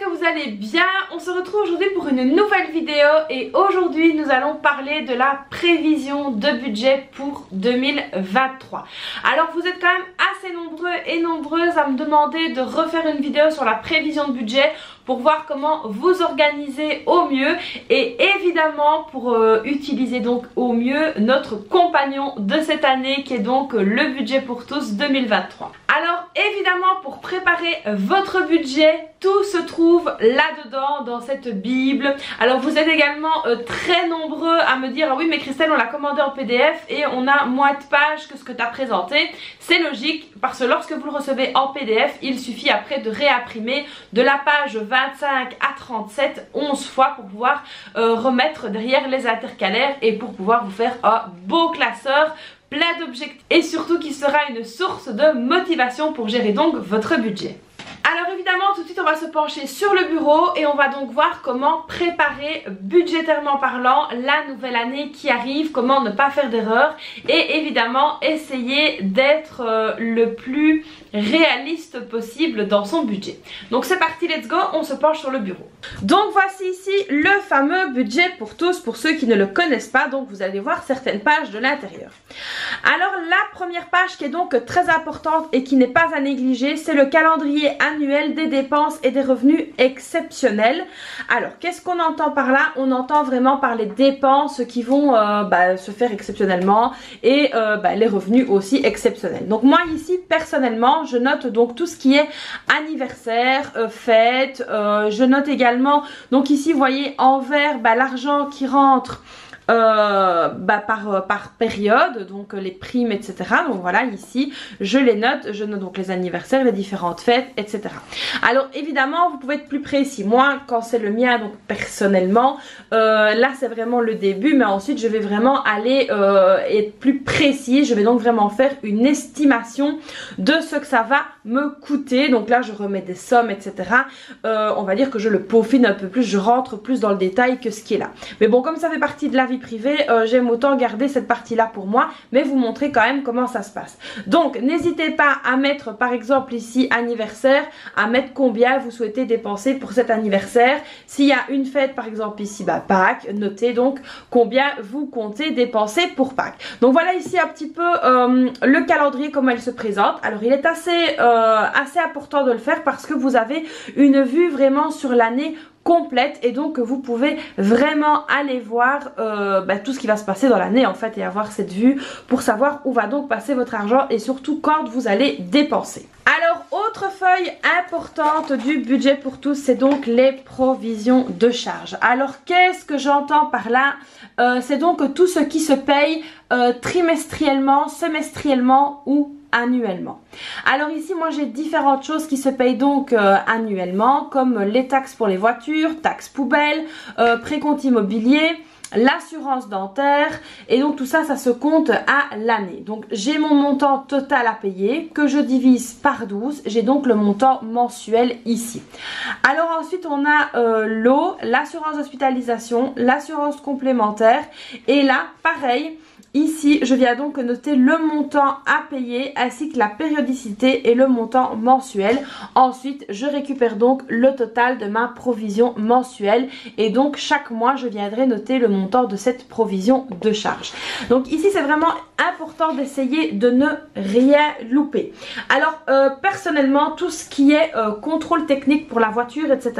que vous allez bien. On se retrouve aujourd'hui pour une nouvelle vidéo et aujourd'hui nous allons parler de la prévision de budget pour 2023. Alors vous êtes quand même assez nombreux et nombreuses à me demander de refaire une vidéo sur la prévision de budget pour voir comment vous organiser au mieux et évidemment pour utiliser donc au mieux notre compagnon de cette année qui est donc le budget pour tous 2023. Alors évidemment pour préparer votre budget, tout se trouve là-dedans dans cette bible. Alors vous êtes également très nombreux à me dire ah oui mais Christelle on l'a commandé en PDF et on a moins de pages que ce que tu as présenté. C'est logique parce que lorsque vous le recevez en PDF il suffit après de réimprimer de la page 25 à 37 11 fois pour pouvoir remettre derrière les intercalaires et pour pouvoir vous faire un beau classeur plein d'objectifs et surtout qui sera une source de motivation pour gérer donc votre budget. Alors évidemment tout de suite on va se pencher sur le bureau et on va donc voir comment préparer budgétairement parlant la nouvelle année qui arrive, comment ne pas faire d'erreur et évidemment essayer d'être le plus réaliste possible dans son budget. Donc c'est parti, let's go, on se penche sur le bureau. Donc voici ici le fameux budget pour tous, pour ceux qui ne le connaissent pas, donc vous allez voir certaines pages de l'intérieur. Alors la première page qui est donc très importante et qui n'est pas à négliger, c'est le calendrier annuel des dépenses et des revenus exceptionnels. Alors qu'est-ce qu'on entend par là? On entend vraiment par les dépenses qui vont se faire exceptionnellement et les revenus aussi exceptionnels. Donc moi ici personnellement je note donc tout ce qui est anniversaire, fête, je note également donc ici vous voyez en vert l'argent qui rentre par période, donc les primes etc. Donc voilà ici je les note, je note donc les anniversaires, les différentes fêtes etc. Alors évidemment vous pouvez être plus précis. Moi quand c'est le mien donc personnellement là c'est vraiment le début mais ensuite je vais vraiment aller être plus précis. Je vais donc vraiment faire une estimation de ce que ça va me coûter. Donc là je remets des sommes etc. On va dire que je le peaufine un peu plus, je rentre plus dans le détail que ce qui est là. Mais bon comme ça fait partie de la vie privée, j'aime autant garder cette partie là pour moi mais vous montrer quand même comment ça se passe. Donc n'hésitez pas à mettre par exemple ici anniversaire, à mettre combien vous souhaitez dépenser pour cet anniversaire. S'il y a une fête par exemple ici Pâques, notez donc combien vous comptez dépenser pour Pâques. Donc voilà ici un petit peu le calendrier comment il se présente. Alors il est assez important de le faire parce que vous avez une vue vraiment sur l'année complète et donc vous pouvez vraiment aller voir tout ce qui va se passer dans l'année en fait et avoir cette vue pour savoir où va donc passer votre argent et surtout quand vous allez dépenser. Alors autre feuille importante du budget pour tous, c'est donc les provisions de charges. Alors qu'est-ce que j'entends par là? C'est donc tout ce qui se paye trimestriellement, semestriellement ou annuellement. Alors ici moi j'ai différentes choses qui se payent donc annuellement comme les taxes pour les voitures, taxes poubelles, précompte immobilier, l'assurance dentaire et donc tout ça ça se compte à l'année. Donc j'ai mon montant total à payer que je divise par 12, j'ai donc le montant mensuel ici. Alors ensuite on a l'eau, l'assurance hospitalisation, l'assurance complémentaire et là pareil. Ici, je viens donc noter le montant à payer ainsi que la périodicité et le montant mensuel. Ensuite, je récupère donc le total de ma provision mensuelle et donc chaque mois, je viendrai noter le montant de cette provision de charge. Donc ici, c'est vraiment important d'essayer de ne rien louper. Alors, personnellement, tout ce qui est contrôle technique pour la voiture, etc.,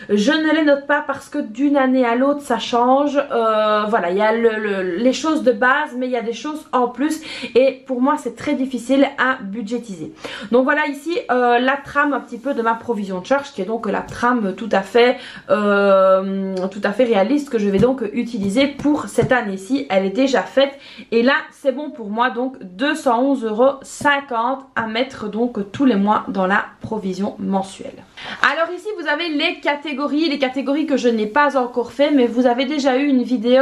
je ne les note pas parce que d'une année à l'autre, ça change. Voilà, il y a les choses de base mais il y a des choses en plus et pour moi c'est très difficile à budgétiser. Donc voilà ici la trame un petit peu de ma provision de charge qui est donc la trame tout à fait réaliste que je vais donc utiliser pour cette année-ci. Elle est déjà faite et là c'est bon pour moi donc 211,50 € à mettre donc tous les mois dans la provision mensuelle. Alors ici vous avez les catégories que je n'ai pas encore fait mais vous avez déjà eu une vidéo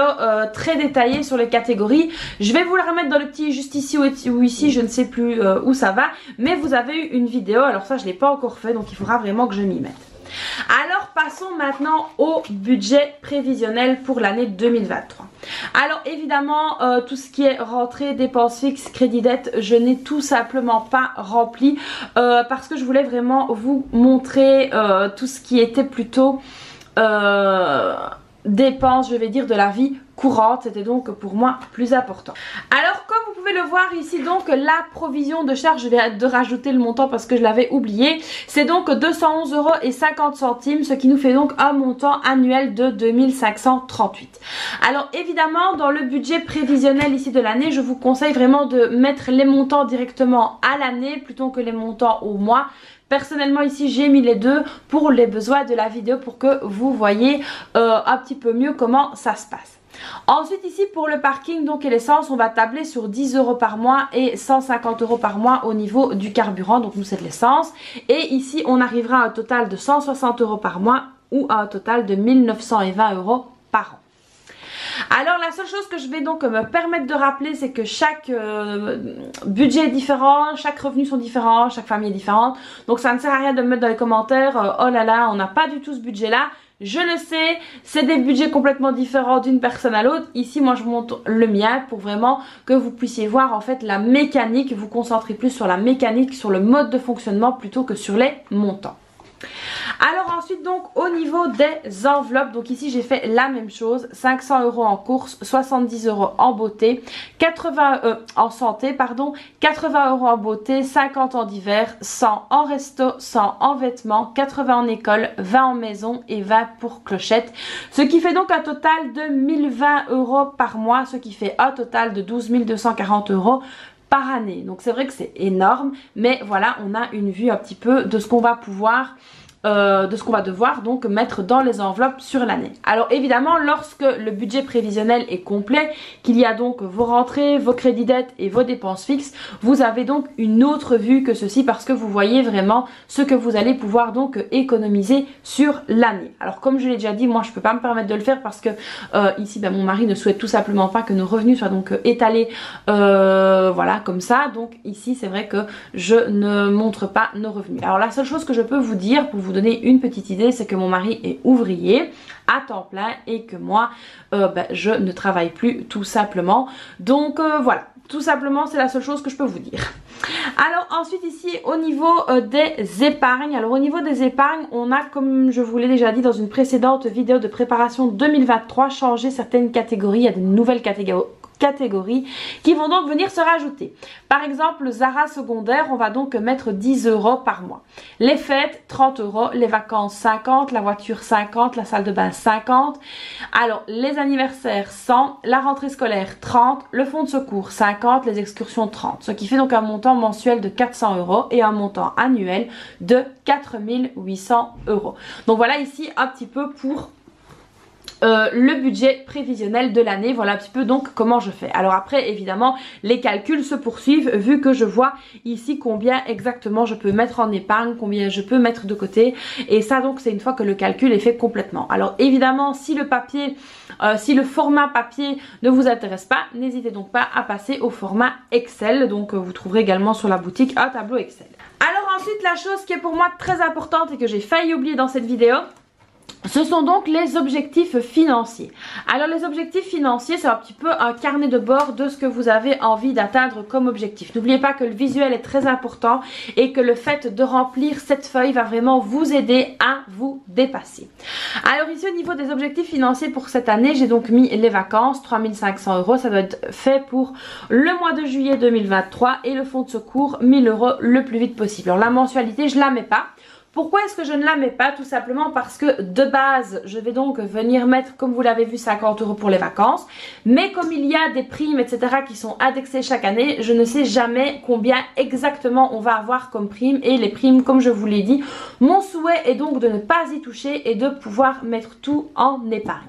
très détaillée sur les catégories. Je vais vous la remettre dans le petit juste ici ou ici, je ne sais plus où ça va mais vous avez eu une vidéo, alors ça je ne l'ai pas encore fait donc il faudra vraiment que je m'y mette. Alors passons maintenant au budget prévisionnel pour l'année 2023. Alors évidemment, tout ce qui est rentrée, dépenses fixes, crédit dette, je n'ai tout simplement pas rempli parce que je voulais vraiment vous montrer tout ce qui était plutôt dépenses, je vais dire, de la vie courante. C'était donc pour moi plus important. Alors comme vous pouvez le voir ici, donc la provision de charge, je viens de rajouter le montant parce que je l'avais oublié, c'est donc 211,50 €, ce qui nous fait donc un montant annuel de 2538. Alors évidemment, dans le budget prévisionnel ici de l'année, je vous conseille vraiment de mettre les montants directement à l'année plutôt que les montants au mois. Personnellement ici j'ai mis les deux pour les besoins de la vidéo pour que vous voyez un petit peu mieux comment ça se passe. Ensuite ici pour le parking donc et l'essence, on va tabler sur 10 € par mois et 150 € par mois au niveau du carburant, donc nous c'est de l'essence. Et ici on arrivera à un total de 160 € par mois ou à un total de 1920 € par an. Alors la seule chose que je vais donc me permettre de rappeler, c'est que chaque budget est différent, chaque revenu sont différents, chaque famille est différente. Donc ça ne sert à rien de me mettre dans les commentaires oh là là on n'a pas du tout ce budget là. Je le sais, c'est des budgets complètement différents d'une personne à l'autre. Ici moi je montre le mien pour vraiment que vous puissiez voir en fait la mécanique, vous concentrer plus sur la mécanique, sur le mode de fonctionnement plutôt que sur les montants. Alors ensuite donc au niveau des enveloppes, donc ici j'ai fait la même chose, 500 € en course, 70 € en beauté, 80 en santé pardon, 80 € en beauté, 50 en divers, 100 en resto, 100 en vêtements, 80 en école, 20 en maison et 20 pour clochette, ce qui fait donc un total de 1020 € par mois, ce qui fait un total de 12 240 € par année. Donc c'est vrai que c'est énorme, mais voilà, on a une vue un petit peu de ce qu'on va pouvoir devoir donc mettre dans les enveloppes sur l'année. Alors évidemment, lorsque le budget prévisionnel est complet, qu'il y a donc vos rentrées, vos crédits dettes et vos dépenses fixes, vous avez donc une autre vue que ceci parce que vous voyez vraiment ce que vous allez pouvoir donc économiser sur l'année. Alors comme je l'ai déjà dit, moi je peux pas me permettre de le faire parce que ici mon mari ne souhaite tout simplement pas que nos revenus soient donc étalés voilà comme ça. Donc ici c'est vrai que je ne montre pas nos revenus. Alors la seule chose que je peux vous dire pour vous donner une petite idée, c'est que mon mari est ouvrier à temps plein et que moi je ne travaille plus tout simplement. Donc voilà, tout simplement c'est la seule chose que je peux vous dire. Alors ensuite ici au niveau des épargnes, alors au niveau des épargnes on a, comme je vous l'ai déjà dit dans une précédente vidéo de préparation 2023, changé certaines catégories, il y a des nouvelles catégories qui vont donc venir se rajouter. Par exemple, le Zara secondaire, on va donc mettre 10 € par mois. Les fêtes, 30 €, les vacances, 50, la voiture, 50, la salle de bain, 50. Alors, les anniversaires, 100, la rentrée scolaire, 30, le fonds de secours, 50, les excursions, 30. Ce qui fait donc un montant mensuel de 400 € et un montant annuel de 4 800 €. Donc voilà ici un petit peu pour le budget prévisionnel de l'année. Voilà un petit peu donc comment je fais. Alors après évidemment les calculs se poursuivent vu que je vois ici combien exactement je peux mettre en épargne, combien je peux mettre de côté, et ça donc c'est une fois que le calcul est fait complètement. Alors évidemment si le papier, si le format papier ne vous intéresse pas, n'hésitez donc pas à passer au format Excel. Donc vous trouverez également sur la boutique un tableau Excel. Alors ensuite la chose qui est pour moi très importante et que j'ai failli oublier dans cette vidéo, ce sont donc les objectifs financiers. Alors les objectifs financiers, c'est un petit peu un carnet de bord de ce que vous avez envie d'atteindre comme objectif. N'oubliez pas que le visuel est très important et que le fait de remplir cette feuille va vraiment vous aider à vous dépasser. Alors ici au niveau des objectifs financiers pour cette année, j'ai donc mis les vacances, 3500 €, ça doit être fait pour le mois de juillet 2023, et le fonds de secours, 1000 € le plus vite possible. Alors la mensualité, je la mets pas. Pourquoi est-ce que je ne la mets pas? Tout simplement parce que de base, je vais donc venir mettre, comme vous l'avez vu, 50 € pour les vacances. Mais comme il y a des primes, etc. qui sont indexées chaque année, je ne sais jamais combien exactement on va avoir comme prime. Et les primes, comme je vous l'ai dit, mon souhait est donc de ne pas y toucher et de pouvoir mettre tout en épargne.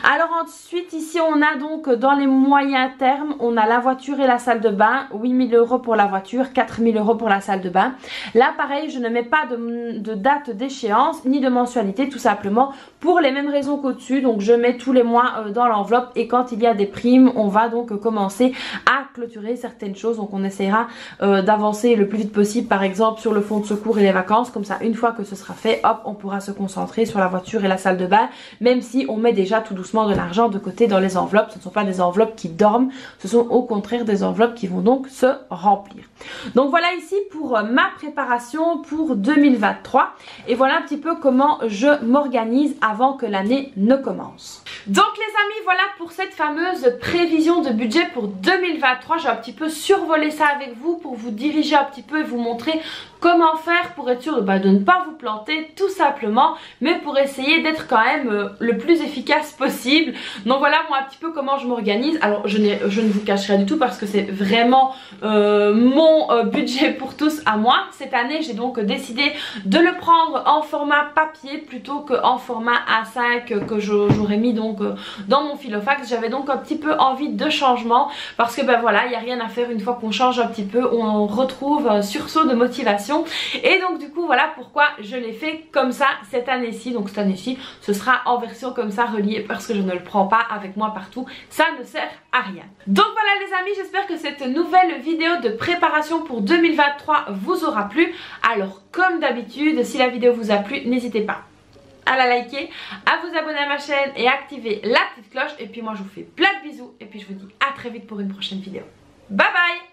Alors ensuite ici on a donc dans les moyens termes, on a la voiture et la salle de bain, 8 000 € pour la voiture, 4 000 € pour la salle de bain. Là pareil, je ne mets pas de date d'échéance ni de mensualité, tout simplement pour les mêmes raisons qu'au-dessus. Donc je mets tous les mois dans l'enveloppe et quand il y a des primes, on va donc commencer à clôturer certaines choses. Donc on essaiera d'avancer le plus vite possible, par exemple sur le fonds de secours et les vacances. Comme ça, une fois que ce sera fait, hop, on pourra se concentrer sur la voiture et la salle de bain, même si on met déjà tout doucement de l'argent de côté dans les enveloppes. Ce ne sont pas des enveloppes qui dorment, ce sont au contraire des enveloppes qui vont donc se remplir. Donc voilà ici pour ma préparation pour 2023 et voilà un petit peu comment je m'organise avant que l'année ne commence. Donc les amis, voilà pour cette fameuse prévision de budget pour 2023. J'ai un petit peu survolé ça avec vous pour vous diriger un petit peu et vous montrer comment faire pour être sûr de ne pas vous planter tout simplement, mais pour essayer d'être quand même le plus efficace possible. Donc voilà moi un petit peu comment je m'organise. Alors je ne vous cache rien du tout parce que c'est vraiment mon budget pour tous à moi. Cette année j'ai donc décidé de le prendre en format papier plutôt qu'en format A5 que j'aurais mis donc dans mon filofax. J'avais donc un petit peu envie de changement parce que voilà, il n'y a rien à faire, une fois qu'on change un petit peu on retrouve un sursaut de motivation. Et donc du coup voilà pourquoi je l'ai fait comme ça cette année-ci. Donc cette année-ci ce sera en version comme ça reliée parce que je ne le prends pas avec moi partout, ça ne sert à rien. Donc voilà les amis, j'espère que cette nouvelle vidéo de préparation pour 2023 vous aura plu. Alors comme d'habitude, si la vidéo vous a plu, n'hésitez pas à la liker, à vous abonner à ma chaîne et à activer la petite cloche. Et puis moi je vous fais plein de bisous et puis je vous dis à très vite pour une prochaine vidéo. Bye bye.